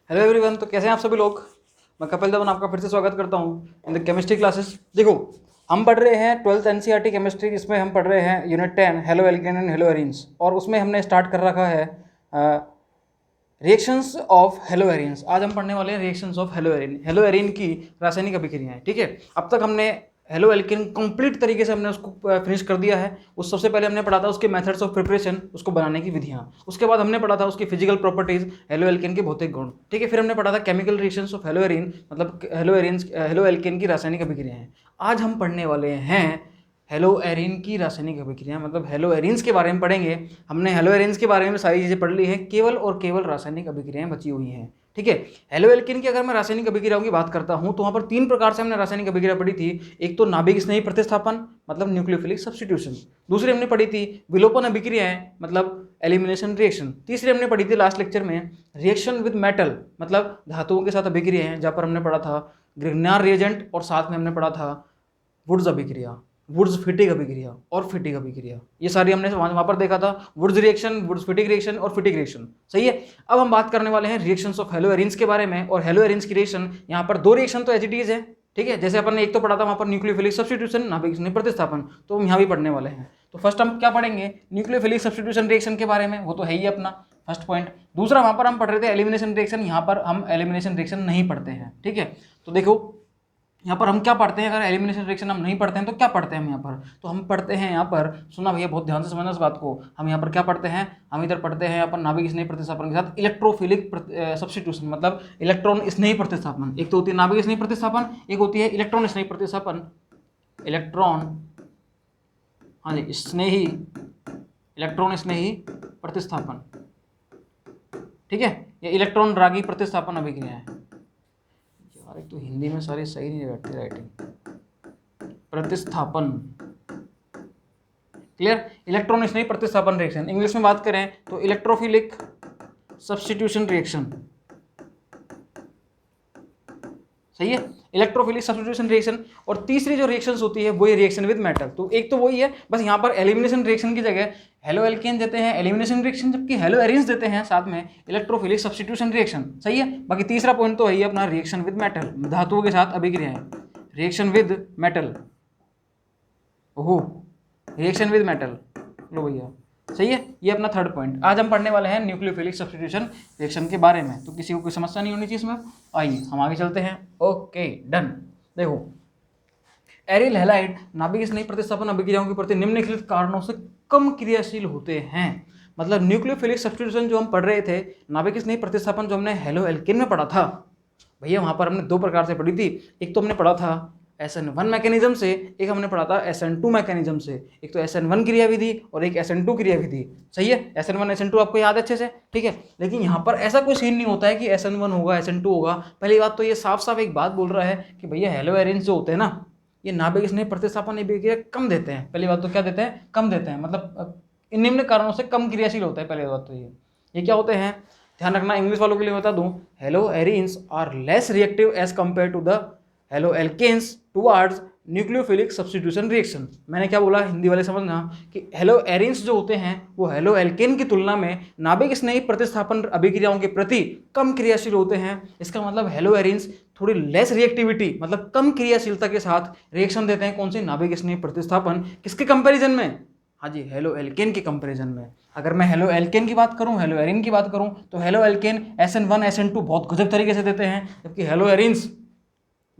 Hello everyone. तो कैसे हैं आप सभी लोग। मैं कपिल देवन आपका फिर से स्वागत करता हूं इन द केमिस्ट्री क्लासेस। देखो, हम पढ़ रहे हैं 12th एनसीईआरटी केमिस्ट्री। इसमें हम पढ़ रहे हैं unit 10 halo alkane and hello arenes, और उसमें हमने स्टार्ट कर रखा है रिएक्शंस ऑफ हेलो एरीन्स। आज हम पढ़ने वाले हैं reactions of hello arene, hello arene की रासायनिक अभिक्रियाएं। ठीक है, अब तक हमने हेलो एल्केन कंप्लीट तरीके से हमने उसको फिनिश कर दिया है। उस सबसे पहले हमने पढ़ा था उसके मेथड्स ऑफ प्रिपरेशन, उसको बनाने की विधियां। उसके बाद हमने पढ़ा था उसकी फिजिकल प्रॉपर्टीज, हेलो एल्केन के भौतिक गुण। ठीक है, फिर हमने पढ़ा था chemical reactions of hello arene, मतलब हेलो एल्केन की रासायनिक अभिक्रियाएं। आज हम पढ़ने वाले हैं हेलो एरीन की रासायनिक अभिक्रिया, मतलब हेलो एरीन्स के बारे में पढ़ेंगे। हमने हेलो एरीन्स के बारे में सारी चीज़ें पढ़ ली हैं, केवल और केवल रासायनिक अभिक्रियाएं बची हुई हैं। ठीक है, हेलो एल्केन की अगर मैं रासायनिक अभिक्रियाओं की बात करता हूं तो वहां पर तीन प्रकार से हमने रासायनिक अभिक्रिया पढ़ी थी। एक तो नाभिक स्नेही प्रतिस्थापन, मतलब न्यूक्लियोफिलिक सब्स्टिट्यूशन। दूसरी हमने पढ़ी थी विलोपन अभिक्रियाएं, मतलब एलिमिनेशन रिएक्शन। तीसरी हमने पढ़ी थी लास्ट लेक्चर में रिएक्शन विद मेटल, मतलब धातुओं के साथ अभिक्रियाएं, जहां पर हमने पढ़ा था ग्रिग्नार रिएजेंट, और साथ में हमने पढ़ा था वुड्स अभिक्रिया, वुड्स फिटिक अभिक्रिया और फिटिक अभिक्रिया। ये सारी हमने वहां पर देखा था, Wurtz reaction, Wurtz Fittig reaction और फिटिक रिएक्शन। सही है। अब हम बात करने वाले हैं रिएक्शंस ऑफ हेलो एरीन्स के बारे में। और हेलो एरीन्स की रिएक्शन, यहाँ पर दो रिएक्शन तो एज इट इज है। ठीक है, जैसे अपन ने एक तो पढ़ा था वहां पर न्यूक्लियोफिलिक सब्स्टिट्यूशन, नाभिक स्नेही प्रतिस्थापन, तो हम यहाँ भी पढ़ने वाले हैं। तो फर्स्ट हम क्या पढ़ेंगे, न्यूक्लियोफिलिक सब्स्टिट्यूशन रिएक्शन के बारे में, वो तो है ही अपना फर्स्ट पॉइंट। दूसरा वहां पर हम पढ़ रहे थे एलिमिनेशन रिएक्शन, यहाँ पर हम एलिमिनेशन रिएक्शन नहीं पढ़ते हैं। ठीक है, तो देखो यहाँ पर हम क्या पढ़ते हैं, अगर एलिमिनेशन रिएक्शन हम नहीं पढ़ते हैं तो क्या पढ़ते हैं हम यहाँ पर, तो हम पढ़ते हैं यहाँ पर, सुना भैया बहुत ध्यान से समझना इस बात को, हम यहाँ पर क्या पढ़ते हैं, हम इधर पढ़ते हैं यहाँ पर नाभिक स्नेही प्रतिस्थापन के साथ इलेक्ट्रोफिलिक सब्स्टिट्यूशन, मतलब इलेक्ट्रॉन स्नेही प्रतिस्थापन। एक तो होती है नाभिक स्नेही प्रतिस्थापन, एक होती है इलेक्ट्रॉन स्नेही प्रतिस्थापन, इलेक्ट्रॉन, हाँ जी, स्नेही, इलेक्ट्रॉन स्नेही प्रतिस्थापन। ठीक है, ये इलेक्ट्रॉन रागी प्रतिस्थापन अभिक्रिया है। एक तो हिंदी में सारी सही नहीं बैठती राइटिंग। प्रतिस्थापन, क्लियर, इलेक्ट्रॉन स्नेही प्रतिस्थापन रिएक्शन। इंग्लिश में बात करें तो इलेक्ट्रोफिलिक सब्स्टिट्यूशन रिएक्शन। सही है, इलेक्ट्रोफिलिक सब्स्टिट्यूशन रिएक्शन। और तीसरी जो रिएक्शंस होती है वो ये रिएक्शन विद मेटल। तो एक तो वही है, बस यहाँ पर एलिमिनेशन रिएक्शन की जगह हेलो एल्केन देते हैं एलिमिनेशन रिएक्शन, जबकि हेलो एरीन्स देते हैं साथ में इलेक्ट्रोफिलिक सब्स्टिट्यूशन रिएक्शन। सही है, बाकी तीसरा पॉइंट तो है ही अपना रिएक्शन विद मेटल, धातुओं के साथ अभिक्रियाएं, रिएक्शन विद मेटल। ओहो, रिएक्शन विद मेटल, लो भैया, सही है, ये अपना थर्ड पॉइंट। आज हम पढ़ने वाले हैं न्यूक्लियोफिलिक सब्स्टिट्यूशन रिएक्शन के बारे में, तो किसी को कोई समस्या नहीं होनी चाहिए इसमें। आइए हम आगे चलते हैं। Okay done. देखो, एरिल हैलाइड नाभिक स्नेही प्रतिस्थापन अभिक्रियाओं के प्रति निम्नलिखित कारणों से कम क्रियाशील होते हैं। मतलब न्यूक्लियोफिलिक सब्स्टिट्यूशन जो हम पढ़ रहे थे, नाभिक स्नेही प्रतिस्थापन जो हमने हेलो एल्केन में पढ़ा था भैया, वहां पर हमने दो प्रकार से पढ़ी थी। एक तो हमने पढ़ा था SN1 मैकेनिज्म से, एक हमने पढ़ा था SN2 मैकेनिज्म से। एक तो SN1 क्रियाविधि और एक SN2 क्रियाविधि। सही है, SN1 SN2 आपको याद है अच्छे से। ठीक है, लेकिन यहाँ पर ऐसा कोई सीन नहीं होता है कि SN1 होगा SN2 होगा। पहली बात तो ये साफ साफ एक बात बोल रहा है कि भैया हेलो एरीन्स जो होते हैं ना, ये नाभिक स्नेही प्रतिस्थापन अभिक्रिया कम देते हैं। पहली बात तो क्या देते हैं, कम देते हैं, मतलब इन निम्न कारणों से कम क्रियाशील होता है। पहली बात तो ये क्या होते हैं, ध्यान रखना, इंग्लिश वालों के लिए बता दूं, haloarenes are less reactive as compare to the haloalkanes towards nucleophilic substitution reaction. मैंने क्या बोला, हिंदी वाले समझना, कि हेलो एरीन्स जो होते हैं वो हेलो एल्केन की तुलना में नाभिक स्नेही प्रतिस्थापन अभिक्रियाओं के प्रति कम क्रियाशील होते हैं। इसका मतलब हेलो एरीन्स थोड़ी लेस रिएक्टिविटी, मतलब कम क्रियाशीलता के साथ रिएक्शन देते हैं। कौन सी, नाभिक स्नेही प्रतिस्थापन, किसके कंपेरिजन में, हाँ जी, हेलो एल्केन के कंपेरिजन में। अगर मैं हेलो एल्केन की बात करूं, हेलो एरीन की बात करूं, तो हेलो एल्केन SN1 SN2 बहुत गजब तरीके से देते हैं, जबकि हेलो एरीन्स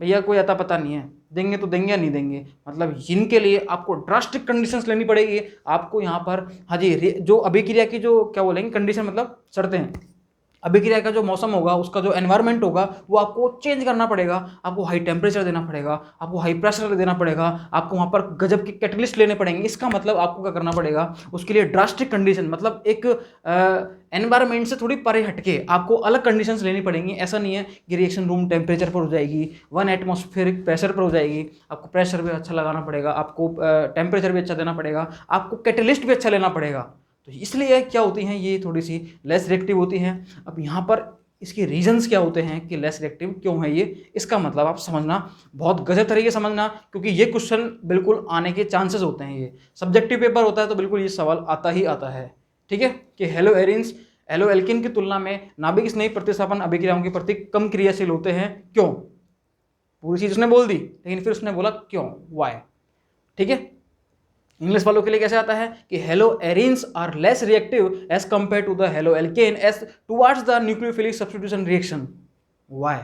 भैया कोई अता पता नहीं है, देंगे तो देंगे या नहीं देंगे। मतलब इनके लिए आपको ड्रास्टिक कंडीशंस लेनी पड़ेगी। आपको यहाँ पर, हाँ जी, जो अभिक्रिया की जो क्या बोलेंगे कंडीशन, मतलब शर्तें, अभिक्रिया का जो मौसम होगा, उसका जो एनवायरनमेंट होगा, वो आपको चेंज करना पड़ेगा। आपको हाई टेम्परेचर देना पड़ेगा, आपको हाई प्रेशर देना पड़ेगा, आपको वहाँ पर गजब के कैटलिस्ट लेने पड़ेंगे। इसका मतलब आपको क्या करना पड़ेगा, उसके लिए ड्रास्टिक कंडीशन, मतलब एक एनवायरनमेंट से थोड़ी परे हटके आपको अलग कंडीशंस लेनी पड़ेंगी। ऐसा नहीं है कि रिएक्शन रूम टेम्परेचर पर हो जाएगी, 1 एटमॉस्फेरिक प्रेशर पर हो जाएगी। आपको प्रेशर भी अच्छा लगाना पड़ेगा, आपको टेम्परेचर भी अच्छा देना पड़ेगा, आपको कैटलिस्ट भी अच्छा लेना पड़ेगा। तो इसलिए क्या होती हैं, ये थोड़ी सी लेस रिएक्टिव होती हैं। अब यहाँ पर इसके रीजंस क्या होते हैं कि लेस रिएक्टिव क्यों है ये, इसका मतलब आप समझना, बहुत गजब तरीके समझना, क्योंकि ये क्वेश्चन बिल्कुल आने के चांसेस होते हैं। ये सब्जेक्टिव पेपर होता है तो बिल्कुल ये सवाल आता ही आता है। ठीक है, कि हेलो एरीन्स एलो एल्केन की तुलना में नाभिक स्नेही प्रतिस्थापन अभिक्रियाओं के प्रति कम क्रियाशील होते हैं। क्यों? पूरी चीज उसने बोल दी, लेकिन फिर उसने बोला क्यों, वाई। ठीक है, इंग्लिश वालों के लिए कैसे आता है कि haloarenes are less reactive as compare to the haloalkane as towards the nucleophilic substitution reaction, why.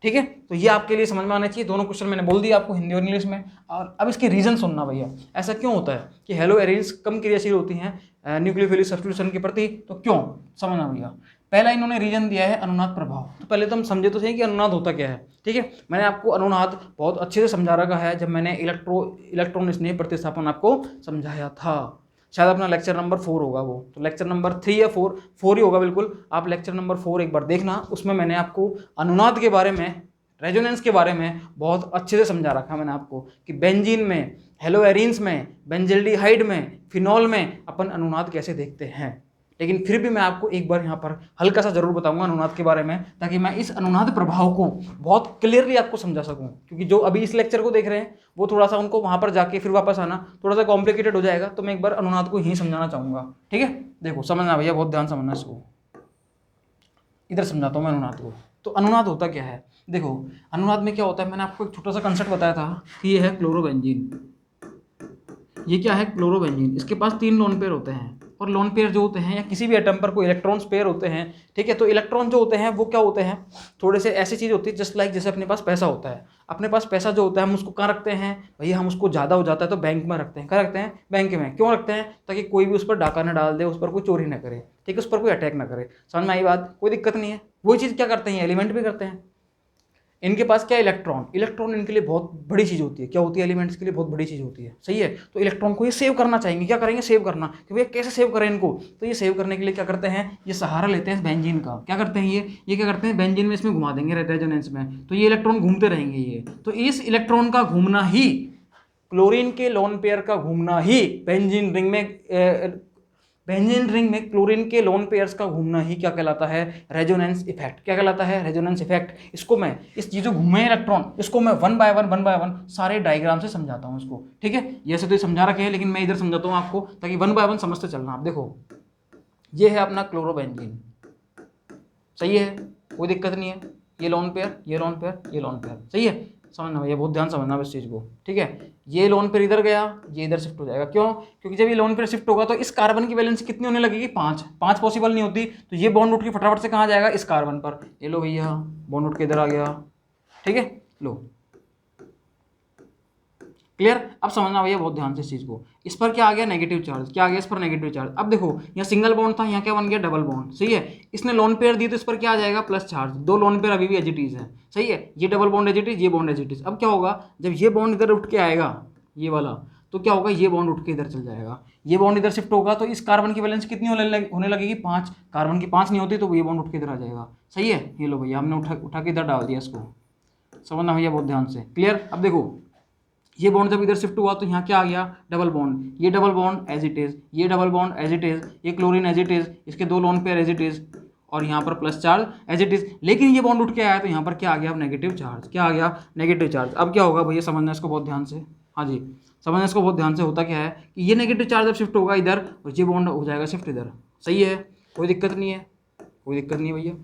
ठीक है, तो ये आपके लिए समझ में आना चाहिए। दोनों क्वेश्चन मैंने बोल दिया आपको हिंदी और इंग्लिश में। और अब इसके रीजन सुनना भैया, ऐसा क्यों होता है कि हेलो एरिन्स कम क्रियाशील होती हैं न्यूक्लियोफिलिक सब्स्टिट्यूशन के प्रति, तो क्यों, समझना भैया। पहला इन्होंने रीजन दिया है अनुनाद प्रभाव। तो पहले तो हम समझे तो सही कि अनुनाद होता क्या है। ठीक है, मैंने आपको अनुनाद बहुत अच्छे से समझा रखा है जब मैंने इलेक्ट्रॉन स्नेह प्रतिस्थापन आपको समझाया था। शायद अपना लेक्चर नंबर 4 होगा वो, तो लेक्चर नंबर 3 या 4 ही होगा बिल्कुल। आप लेक्चर नंबर 4 एक बार देखना, उसमें मैंने आपको अनुनाद के बारे में, रेजोनेंस के बारे में बहुत अच्छे से समझा रखा मैंने आपको कि बेंजीन में, हेलोएरिन्स में, बेंजल्डिहाइड में, फिनॉल में अपन अनुनाद कैसे देखते हैं। लेकिन फिर भी मैं आपको एक बार यहाँ पर हल्का सा जरूर बताऊंगा अनुनाद के बारे में, ताकि मैं इस अनुनाद प्रभाव को बहुत क्लियरली आपको समझा सकूं। क्योंकि जो अभी इस लेक्चर को देख रहे हैं वो थोड़ा सा उनको वहां पर जाके फिर वापस आना थोड़ा सा कॉम्प्लिकेटेड हो जाएगा, तो मैं एक बार अनुनाद को यहीं समझाना चाहूंगा। ठीक है, देखो समझना भैया, बहुत ध्यान समझना इसको। इधर समझाता हूँ मैं अनुनाद को। तो अनुनाद होता क्या है, देखो अनुनाद में क्या होता है, मैंने आपको एक छोटा सा कंसेप्ट बताया था कि ये है क्लोरोबेंजीन। ये क्या है, क्लोरोबेंजीन। इसके पास 3 लोन पेयर होते हैं, और लोन पेयर जो होते हैं या किसी भी एटम पर कोई इलेक्ट्रॉन्स पेयर होते हैं। ठीक है, तो इलेक्ट्रॉन जो होते हैं वो क्या होते हैं, थोड़े से ऐसी चीज़ होती है जस्ट लाइक जैसे अपने पास पैसा होता है। अपने पास पैसा जो होता है हम उसको कहाँ रखते हैं भैया, हम उसको ज़्यादा हो जाता है तो बैंक में रखते हैं। कहाँ रखते हैं, बैंक में। क्यों रखते हैं, ताकि कोई भी उस पर डाका ना डाल दे, उस पर कोई चोरी ना करे। ठीक है, उस पर कोई अटैक ना करे। समझ में आई बात, कोई दिक्कत नहीं है। वही चीज़ क्या करते हैं, एलिमेंट भी करते हैं। इनके पास क्या, इलेक्ट्रॉन। इलेक्ट्रॉन इनके लिए बहुत बड़ी चीज़ होती है। क्या होती है, एलिमेंट्स के लिए बहुत बड़ी चीज़ होती है। सही है, तो इलेक्ट्रॉन को ये सेव करना चाहेंगे। क्या करेंगे, सेव करना। कि भैया कैसे सेव करें इनको, तो ये सेव करने के लिए क्या करते हैं, ये सहारा लेते हैं बेंजीन का। क्या करते हैं ये क्या करते हैं, बेंजीन में इसमें घुमा देंगे रेजोनेंस में, तो ये इलेक्ट्रॉन घूमते रहेंगे ये। तो इस इलेक्ट्रॉन का घूमना ही, क्लोरीन के लोन पेयर का घूमना ही, बेंजीन रिंग में क्लोरीन के लोन पेयर्स का घूमना ही क्या कहलाता है, रेजोनेंस इफेक्ट। क्या कहलाता है, रेजोनेंस इफेक्ट। इसको मैं, इस चीज़ जो घूमे इलेक्ट्रॉन, इसको मैं वन बाय वन सारे डायग्राम से समझाता हूँ इसको। ठीक है, ये से तो समझा रखे हैं, लेकिन मैं इधर समझाता हूँ आपको, ताकि वन बाय वन समझते चलना। आप देखो, ये है अपना क्लोरोबेंजीन। सही है, कोई दिक्कत नहीं है। ये लोन पेयर, ये लोन पेयर, ये लोन पेयर। सही है, समझना भैया, बहुत ध्यान समझना इस चीज़ को। ठीक है, ये लोन पेयर इधर गया, ये इधर शिफ्ट हो जाएगा। क्यों, क्योंकि जब ये लोन पेयर शिफ्ट होगा तो इस कार्बन की वैलेंसी कितनी होने लगेगी, 5 पॉसिबल नहीं होती। तो ये बॉन्ड उठ के फटाफट से कहाँ जाएगा, इस कार्बन पर। ये लो भैया, बॉन्ड उठ के इधर आ गया। ठीक है, लो क्लियर। अब समझना भैया बहुत ध्यान से इस चीज को। इस पर क्या आ गया, नेगेटिव चार्ज। क्या आ गया, इस पर नेगेटिव चार्ज। अब देखो, यहाँ सिंगल बॉन्ड था, यहाँ क्या बन गया, डबल बॉन्ड। सही है, इसने लोन पेयर दी तो इस पर क्या आ जाएगा, प्लस चार्ज। 2 लोन पेयर अभी भी एज इट इज है। सही है, ये double bond as it is, ये बॉन्ड एज इट इज। अब क्या होगा, जब ये बॉन्ड इधर उठ के आएगा, ये वाला, तो क्या होगा, ये बॉन्ड उठ के इधर चल जाएगा। ये बॉन्ड इधर शिफ्ट होगा तो इस कार्बन की वैलेंस कितनी होने लगेगी, 5। कार्बन की 5 नहीं होती तो ये बॉन्ड उठ के इधर आ जाएगा। सही है, ये लो भैया, हमने उठा के इधर डाल दिया इसको। समझना भैया बहुत ध्यान से, क्लियर। अब देखो, ये बॉन्ड जब इधर शिफ्ट हुआ तो यहाँ क्या आ गया, डबल बॉन्ड। ये double bond as it is, ये double bond as it is, ये क्लोरीन एज इट इज, इसके 2 lone pair as it is, और यहाँ पर plus charge as it is. लेकिन ये बॉन्ड उठ के आया तो यहाँ पर क्या आ गया, अब नेगेटिव चार्ज। क्या आ गया, नेगेटिव चार्ज। अब क्या होगा भैया, समझना इसको बहुत ध्यान से। हाँ जी, समझना इसको बहुत ध्यान से। होता क्या है कि ये नेगेटिव चार्ज जब शिफ्ट होगा इधर, और ये बॉन्ड हो जाएगा शिफ्ट इधर। सही है, कोई दिक्कत नहीं है, कोई दिक्कत नहीं है भैया।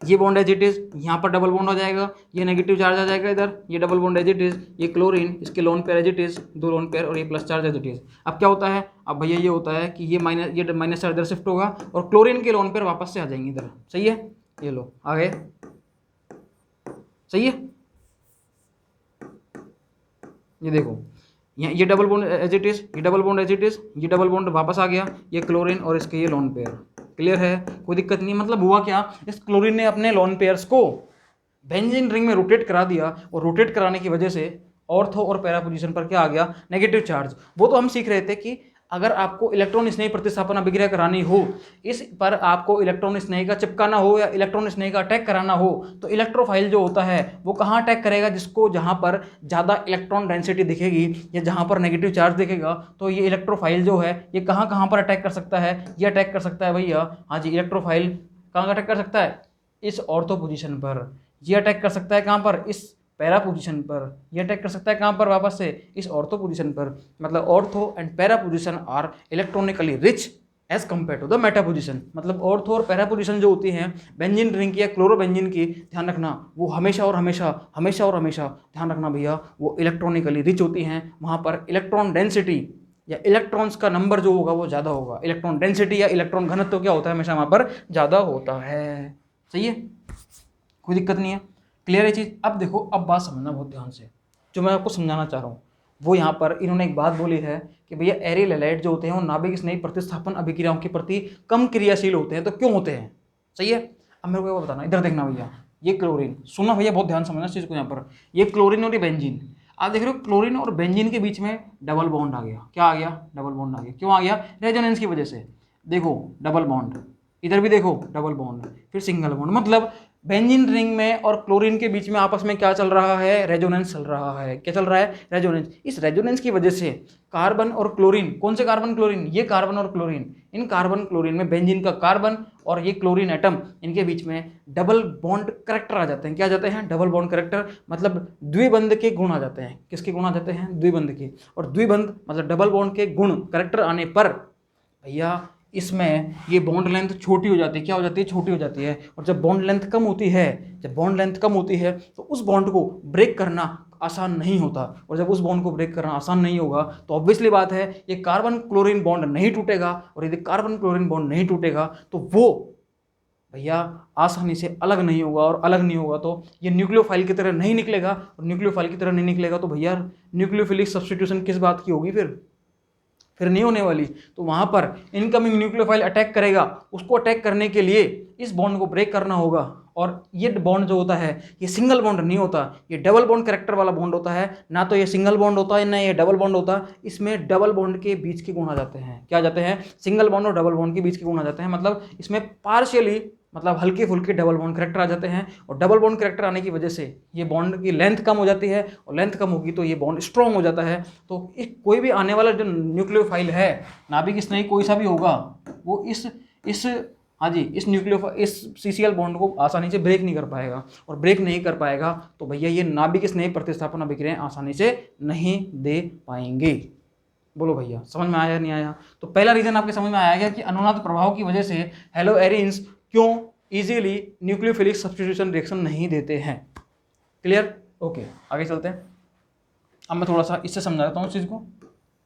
ये बॉन्ड एज इट इज, यहाँ पर डबल बॉन्ड हो जाएगा, ये नेगेटिव चार्ज आ जाएगा इधर, ये double bond as it is, ये क्लोरीन, इसके lone pair as it is, 2 lone pair, और ये plus charge as it is. अब क्या होता है, अब भैया ये होता है कि ये माइनस चार्ज इधर शिफ्ट होगा और क्लोरीन के लोन पेयर वापस से आ जाएंगे इधर। सही है, ये लो आ गए। सही है, ये देखो, ये double bond as it is, ये double bond as it is, ये डबल बॉन्ड वापस आ गया, ये क्लोरीन और इसके ये लोन पेयर। क्लियर है, कोई दिक्कत नहीं। मतलब हुआ क्या, इस क्लोरीन ने अपने लोन पेयर्स को बेंजीन रिंग में रोटेट करा दिया, और रोटेट कराने की वजह से ऑर्थो और पैरा पोजीशन पर क्या आ गया, नेगेटिव चार्ज। वो तो हम सीख रहे थे कि अगर आपको इलेक्ट्रॉन स्नेही प्रतिस्थापन अभिक्रिया करानी हो, इस पर आपको इलेक्ट्रॉन स्नेही का चिपकाना हो या इलेक्ट्रॉन स्नेही का अटैक कराना हो, तो इलेक्ट्रोफाइल जो होता है वो कहाँ अटैक करेगा, जिसको जहाँ पर ज़्यादा इलेक्ट्रॉन डेंसिटी दिखेगी या जहाँ पर नेगेटिव चार्ज दिखेगा, तो ये इलेक्ट्रोफाइल जो है ये कहाँ कहाँ पर अटैक कर सकता है, ये अटैक कर सकता है भैया। हाँ जी, इलेक्ट्रोफाइल कहाँ अटैक कर सकता है, इस ऑर्थो पोजीशन पर। ये अटैक कर सकता है कहाँ पर, इस पैरा पोजीशन पर। ये अटैक कर सकता है कहाँ पर, वापस से इस ऑर्थो पोजीशन पर। मतलब ortho and para position are electronically rich as compare to the meta position. मतलब ऑर्थो और पैरा पोजिशन जो होती हैं बेंजीन रिंग की या क्लोरोबेंजीन की, ध्यान रखना वो हमेशा और हमेशा हमेशा और हमेशा ध्यान रखना भैया, वो इलेक्ट्रॉनिकली रिच होती हैं। वहाँ पर इलेक्ट्रॉन डेंसिटी या इलेक्ट्रॉन्स का नंबर जो होगा वो ज़्यादा होगा। इलेक्ट्रॉन डेंसिटी या इलेक्ट्रॉन घनत्व तो क्या होता है, हमेशा वहाँ पर ज़्यादा होता है। सही है, कोई दिक्कत नहीं है, क्लियर है चीज़। अब देखो, अब बात समझना बहुत ध्यान से, जो मैं आपको समझाना चाह रहा हूँ वो यहाँ पर इन्होंने एक बात बोली है कि भैया एरियल हैलाइड जो होते हैं वो नाभिक स्नेही प्रतिस्थापन अभिक्रियाओं के प्रति कम क्रियाशील होते हैं। तो क्यों होते हैं? सही है, अब मेरे को ये बताना, इधर देखना भैया, ये क्लोरीन, सुनना भैया बहुत ध्यान समझना इस चीज़ को। यहाँ पर ये क्लोरीन और ये बेंजीन, आप देख रहे हो क्लोरीन और बेंजीन के बीच में डबल बॉन्ड आ गया। क्या आ गया? डबल बॉन्ड आ गया। क्यों आ गया? रेजोनेंस की वजह से। देखो डबल बॉन्ड, इधर भी देखो डबल बॉन्ड, फिर सिंगल बॉन्ड। मतलब बेंजीन रिंग में और क्लोरीन के बीच में आपस में क्या चल रहा है? रेजोनेंस चल रहा है। क्या चल रहा है? रेजोनेंस। इस रेजोनेंस की वजह से कार्बन और क्लोरीन, कौन से कार्बन क्लोरीन? ये कार्बन और क्लोरीन, इन कार्बन क्लोरीन में बेंजीन का कार्बन और ये क्लोरीन एटम, इनके बीच में डबल बॉन्ड करेक्टर आ जाते हैं। क्या आ जाते हैं? डबल बॉन्ड करेक्टर, मतलब द्विबंध के गुण आ जाते हैं। किसके गुण आ जाते हैं? द्विबंध के। और द्विबंध मतलब डबल बॉन्ड के गुण करेक्टर आने पर भैया इसमें ये बॉन्ड लेंथ छोटी हो जाती है। क्या हो जाती है? छोटी हो जाती है। और जब बॉन्ड लेंथ कम होती है, जब बॉन्ड लेंथ कम होती है तो उस बॉन्ड को ब्रेक करना आसान नहीं होता। और जब उस बॉन्ड को ब्रेक करना आसान नहीं होगा तो ऑब्वियसली बात है ये कार्बन क्लोरीन बॉन्ड नहीं टूटेगा। और यदि कार्बन क्लोरीन बॉन्ड नहीं टूटेगा तो वो भैया आसानी से अलग नहीं होगा। और अलग नहीं होगा तो ये न्यूक्लियोफाइल की तरह नहीं निकलेगा। और न्यूक्लियोफाइल की तरह नहीं निकलेगा तो भैया न्यूक्लियोफिलिक सब्स्टिट्यूशन किस बात की होगी? फिर नहीं होने वाली। तो वहाँ पर इनकमिंग न्यूक्लियोफाइल अटैक करेगा, उसको अटैक करने के लिए इस बॉन्ड को ब्रेक करना होगा। और ये बॉन्ड जो होता है ये सिंगल बॉन्ड नहीं होता, ये डबल बॉन्ड करेक्टर वाला बॉन्ड होता है। ना तो ये सिंगल बॉन्ड होता है ना ये डबल बॉन्ड होता, इसमें डबल बॉन्ड के बीच के गुण आ जाते हैं। क्या आ जाते हैं? सिंगल बॉन्ड और डबल बॉन्ड के बीच के गुण आ जाते हैं। मतलब इसमें पार्शियली, मतलब हल्के फुल्के डबल बॉन्ड करेक्टर आ जाते हैं। और डबल बॉन्ड करेक्टर आने की वजह से ये बॉन्ड की लेंथ कम हो जाती है। और लेंथ कम होगी तो ये बॉन्ड स्ट्रॉन्ग हो जाता है। तो एक कोई भी आने वाला जो न्यूक्लियोफाइल है, नाभिक स्नेही कोई सा भी होगा, वो इस हाँ जी, इस सीसीएल बॉन्ड को आसानी से ब्रेक नहीं कर पाएगा। और ब्रेक नहीं कर पाएगा तो भैया ये नाभिक स्नेही प्रतिस्थापन अभिक्रियाएं आसानी से नहीं दे पाएंगे। बोलो भैया, समझ में आया या नहीं आया? तो पहला रीजन आपके समझ में आया गया कि अनुनाद प्रभाव की वजह से हेलो एरिन्स क्यों इजीली न्यूक्लियोफिलिक सब्स्टिट्यूशन रिएक्शन नहीं देते हैं। क्लियर? ओके, आगे चलते हैं। अब मैं थोड़ा सा इससे समझा देता हूँ उस चीज़ को,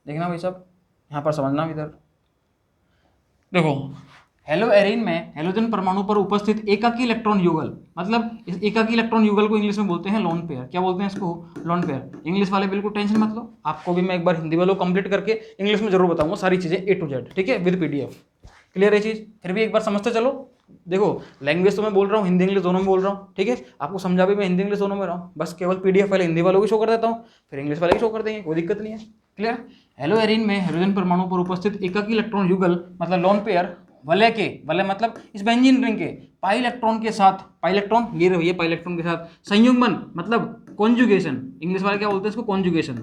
देखना भाई साहब, यहाँ पर समझना। इधर देखो, हेलो एरिन में हेलोजन परमाणु पर उपस्थित एकाकी इलेक्ट्रॉन युगल, मतलब इस एकाकी इलेक्ट्रॉन युगल को इंग्लिश में बोलते हैं लोन पेयर। क्या बोलते हैं इसको? Lone pair. इंग्लिश वाले बिल्कुल टेंशन मत लो, आपको भी मैं एक बार हिंदी वालों कंप्लीट करके इंग्लिश में जरूर बताऊंगा सारी चीज़ें A to Z, ठीक है, विद PDF। क्लियर है चीज़? फिर भी एक बार समझते चलो। देखो लैंग्वेज तो मैं बोल रहा हूँ हिंदी इंग्लिश दोनों में बोल रहा हूँ, ठीक है, आपको समझा भी मैं हिंदी इंग्लिश दोनों में रहा हूँ। बस केवल PDF वाले हिंदी वालों की शो कर देता हूँ, फिर इंग्लिश वाले की शो कर देंगे, कोई दिक्कत नहीं है। क्लियर? हेलो एरिन में हाइड्रोजन परमाणु पर उपस्थित एकाकी इलेक्ट्रॉन युगल मतलब लोन पेयर वलय मतलब इस बेंजीन रिंग के पाई इलेक्ट्रॉन के साथ, पाई इलेक्ट्रॉन ये रहिए, पाई इलेक्ट्रॉन के साथ संयुग्मन मतलब कॉन्जुगेशन, इंग्लिश वाले क्या बोलते हैं इसको? कॉन्जुगेशन।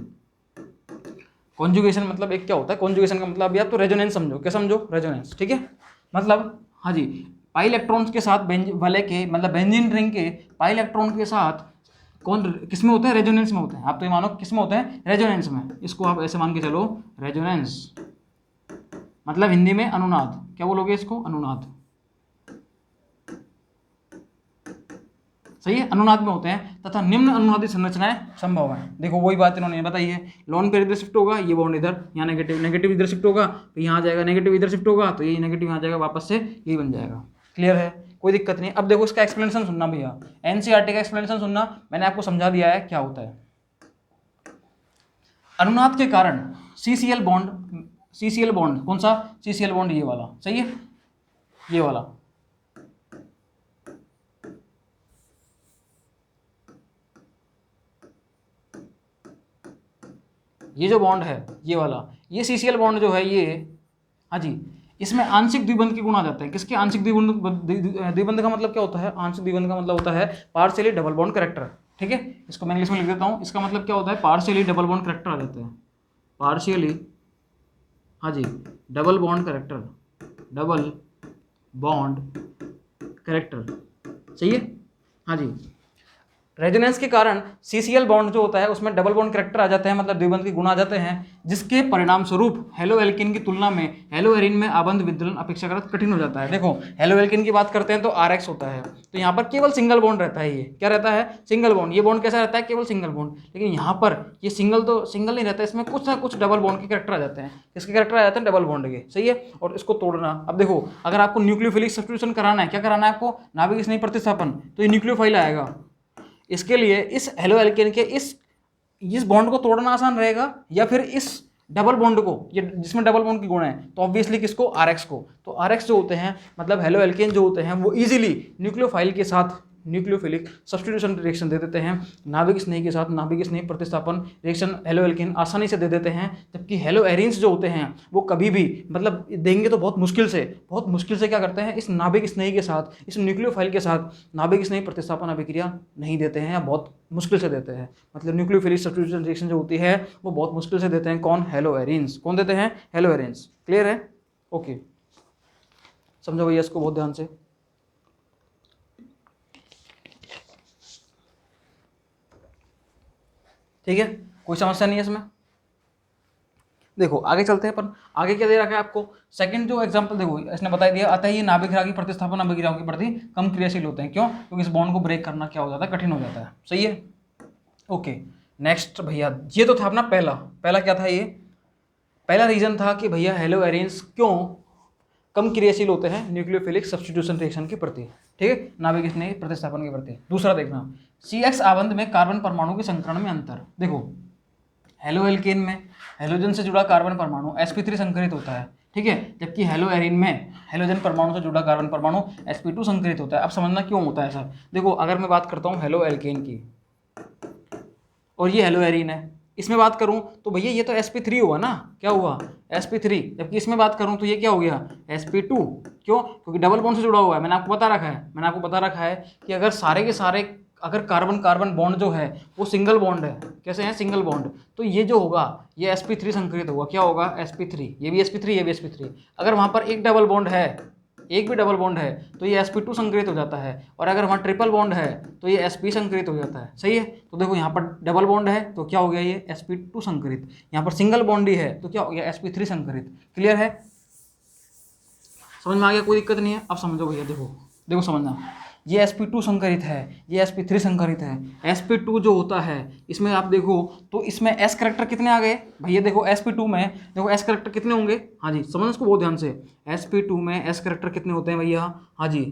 कॉन्जुगेशन मतलब एक क्या होता है? कॉन्जुगेशन का मतलब या तो रेजोनेंस समझो। क्या समझो? रेजोनेंस, ठीक है। मतलब हाँ जी, पाई इलेक्ट्रॉन्स के साथ वलय के मतलब बेंजीन रिंग के पाई इलेक्ट्रॉन के साथ कौन किस में होते हैं? रेजोनेंस में होते हैं। आप तो ये मानो किस में होते हैं? रेजोनेंस में। इसको आप ऐसे मान के चलो, रेजोनेंस मतलब हिंदी में अनुनाद। क्या बोलोगे इसको? अनुनाद। सही है, अनुनाद में होते हैं तथा निम्न अनुनादी संरचनाएं संभव हैं। देखो वही बात इन्होंने बताई है, लोन पेयर इधर शिफ्ट होगा, ये बॉन्ड इधर, यहाँ नेगेटिव, नेगेटिव इधर शिफ्ट होगा तो यहाँ आ जाएगा, नेगेटिव इधर शिफ्ट होगा तो ये नेगेटिव यहाँ जाएगा, वापस से यही बन जाएगा। क्लियर है? कोई दिक्कत नहीं। अब देखो इसका एक्सप्लेनेशन सुनना भैया, NCERT का एक्सप्लेनेशन सुनना, मैंने आपको समझा दिया है क्या होता है। अनुनाद के कारण CCl बॉन्ड कौन सा? CCl बॉन्ड ये वाला, सही है, ये वाला, ये जो बॉन्ड है ये वाला, ये CCl बॉन्ड जो है ये, हाँ जी, इसमें आंशिक द्विबंध के गुण आ जाते हैं। किसके आंशिक द्विबंध का मतलब क्या होता है? आंशिक द्विबंध का मतलब होता है पार्शियली डबल बॉन्ड करेक्टर, ठीक है। इसको मैं इंग्लिश में लिख देता हूँ, इसका मतलब क्या होता है? पार्शियली डबल बॉन्ड करेक्टर आ जाते हैं, पार्शियली, हाँ जी, double bond character, double bond character, सही है, हाँ जी। रेजोनेंस के कारण CCl बॉन्ड जो होता है उसमें डबल बॉन्ड कैरेक्टर आ जाते हैं, मतलब द्विबंध के गुण आ जाते हैं, जिसके परिणाम स्वरूप हेलो एल्केन की तुलना में हेलो एरीन में आबंध विदलन अपेक्षाकृत कठिन हो जाता है। देखो हेलो एल्केन की बात करते हैं तो RX होता है, तो यहाँ पर केवल सिंगल बॉन्ड रहता है। ये क्या रहता है? Single bond. ये बॉन्ड कैसा रहता है? केवल सिंगल बॉन्ड। लेकिन यहाँ पर ये सिंगल तो सिंगल नहीं रहता है, इसमें कुछ ना कुछ डबल बॉन्ड के कैरेक्टर आ जाते हैं। किसके कैरेक्टर आ जाते हैं? डबल बॉन्ड के। सही है। और इसको तोड़ना, अब देखो अगर आपको न्यूक्लियोफिलिक सब्स्टिट्यूशन कराना है, क्या कराना है आपको? नाभिक स्नेही प्रतिस्थापन, तो ये न्यूक्लियोफाइल आएगा। इसके लिए इस हेलो एल्केन के इस बॉन्ड को तोड़ना आसान रहेगा या फिर इस डबल बॉन्ड को, ये जिसमें डबल बॉन्ड की गुण है, तो ऑब्वियसली किसको? RX को। तो RX जो होते हैं मतलब हेलो एल्केन जो होते हैं वो इजीली न्यूक्लियोफाइल के साथ न्यूक्लियोफिलिक सब्स्टिट्यूशन रिएक्शन दे देते हैं, नाभिक स्नेही के साथ नाभिक स्नेही प्रतिस्थापन रिएक्शन हेलो एल्केन आसानी से दे देते हैं। जबकि हेलो एरीन्स जो होते हैं वो कभी भी मतलब देंगे तो बहुत मुश्किल से क्या करते हैं? इस नाभिक स्नेही के साथ, इस न्यूक्लियोफाइल के साथ नाभिक स्नेही प्रतिस्थापन अभिक्रिया नहीं देते हैं या बहुत मुश्किल से देते हैं। मतलब न्यूक्लियोफिलिक सब्स्टिट्यूशन रिएक्शन जो होती है वो बहुत मुश्किल से देते हैं। कौन? Hello arenes. कौन देते हैं? Hello arenes. क्लियर है? ओके, समझो भैया इसको बहुत ध्यान से। ठीक है, कोई समस्या नहीं है इसमें। देखो आगे चलते हैं अपन। आगे क्या दे रखा है आपको? सेकंड जो एग्जांपल देखो इसने बता दिया, अतः ये नाभिक रागी प्रतिस्थापन अभिक्रियाओं के प्रति कम क्रियाशील होते हैं। क्यों? क्योंकि इस बॉन्ड को ब्रेक करना क्या हो जाता है? कठिन हो जाता है। सही है। ओके, नेक्स्ट भैया, ये तो था अपना पहला क्या था? ये पहला रीजन था कि भैया हेलो एरीन्स क्यों कम क्रियाशील होते हैं न्यूक्लियोफिलिक सब्स्टिट्यूशन रिएक्शन के प्रति। ठीक है, नाभिक स्नेही प्रतिस्थापन के प्रति। दूसरा देखना, CX आबंध में कार्बन परमाणु के संकरण में अंतर। देखो हेलो एल्केन में हेलोजन से जुड़ा कार्बन परमाणु sp3 संकरित होता है। ठीक है, जबकि हेलो एरीन में हेलोजन परमाणु से जुड़ा कार्बन परमाणु sp2 संकरित होता है। अब समझना क्यों होता है सर। देखो अगर मैं बात करता हूँ हेलो एल्केन की और ये हेलो एरीन है, इसमें बात करूं तो भैया ये तो sp3 हुआ ना। क्या हुआ? sp3। जबकि इसमें बात करूं तो ये क्या हो गया? sp2। क्यों? क्योंकि डबल बॉन्ड से जुड़ा हुआ है। मैंने आपको बता रखा है कि अगर सारे के सारे अगर कार्बन कार्बन बॉन्ड जो है वो सिंगल बॉन्ड है, कैसे हैं? सिंगल बॉन्ड, तो ये जो होगा ये sp3 संकरित होगा। क्या होगा? sp3। ये भी sp3, ये भी sp3। अगर वहाँ पर एक डबल बॉन्ड है, एक भी डबल बॉन्ड है तो ये sp2 संकरित हो जाता है, और अगर वहाँ ट्रिपल बॉन्ड है तो ये sp संकरित हो जाता है। सही है। तो देखो यहाँ पर डबल बॉन्ड है तो क्या हो गया? ये sp2 संकरित। यहाँ पर सिंगल बॉन्ड ही है तो क्या हो गया? sp3 संकरित। क्लियर है? समझ में आ गया? कोई दिक्कत नहीं है। अब समझो भैया, देखो समझना, ये sp2 संकरित है, ये sp3 संकरित है। sp2 जो होता है इसमें आप देखो तो इसमें s करेक्टर कितने आ गए भैया? देखो sp2 में देखो s करेक्टर कितने होंगे? हाँ जी, समझो इसको बहुत ध्यान से। sp2 में s करेक्टर कितने होते हैं भैया? हाँ जी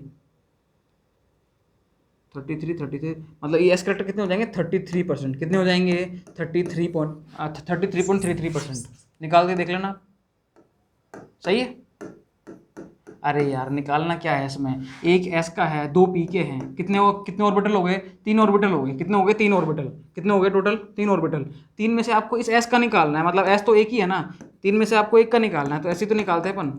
33 मतलब ये s करेक्टर कितने हो जाएंगे? 33%। कितने हो जाएंगे? 33.33%। निकाल के देख लेना। सही है। अरे यार निकालना क्या है इसमें? एक s का है, दो p के हैं, कितने ऑर्बिटल हो गए? 3 ऑर्बिटल हो गए। कितने हो गए? 3 ऑर्बिटल। कितने हो गए टोटल? 3 ऑर्बिटल। 3 में से आपको इस s का निकालना है, मतलब s तो एक ही है ना, 3 में से आपको एक का निकालना है, तो ऐसे तो निकालते हैं अपन।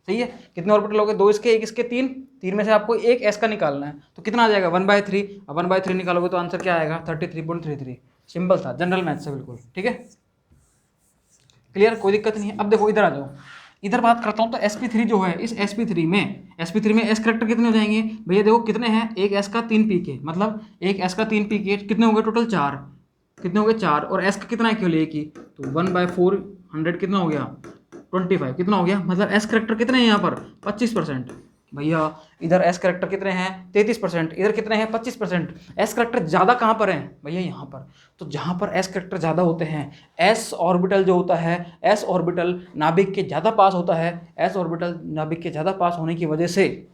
सही है। कितने ऑर्बिटल हो गए? 2 इसके, 1 इसके, 3 में से आपको एक s का निकालना है, तो कितना आ जाएगा? 1/3। अब 1/3 निकालोगे तो आंसर क्या आएगा? 33.33। सिंपल था, जनरल मैथ से बिल्कुल। ठीक है, क्लियर, कोई दिक्कत नहीं है। अब देखो इधर आ जाओ, इधर बात करता हूँ तो sp3 जो है, इस sp3 में s करेक्टर कितने हो जाएंगे भैया? देखो कितने हैं? एक s का 3 pk, मतलब एक s का 3 pk कितने हो गए टोटल? 4। कितने हो गए? 4। और s का कितना है केवल? एक ही, तो 1/400 कितना हो गया? 25। कितना हो गया? मतलब s करेक्टर कितने हैं यहाँ पर? 25%। भैया इधर s करेक्टर कितने हैं? 33%। इधर कितने हैं? 25%। s करेक्टर ज़्यादा कहाँ पर हैं भैया? यहाँ पर। तो जहाँ पर s करेक्टर ज़्यादा होते हैं, s ऑर्बिटल जो होता है, s ऑर्बिटल नाभिक के ज़्यादा पास होता है, s ऑर्बिटल नाभिक के ज़्यादा पास होने की वजह से